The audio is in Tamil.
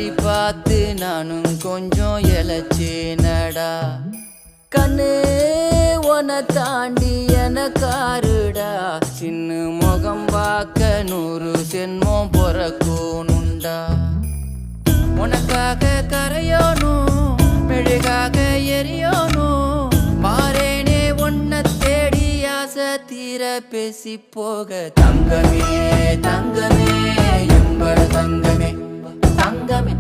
வழி பார்த்து நானும் கொஞ்சம் இழைச்சேனடா. கண்ணு உன தாண்டி எனக்காருடா, சின்ன முகம் பார்க்க 100 சென்மம் பொறக்கணுண்டா. உனக்காக கரையோனும் மெழுகாக எரியோனும், மாறேனே உன்னை தேடி ஆசை தீர பேசி போக. தங்கமே தங்கமே எம்பட தங்கமே, தங்கமே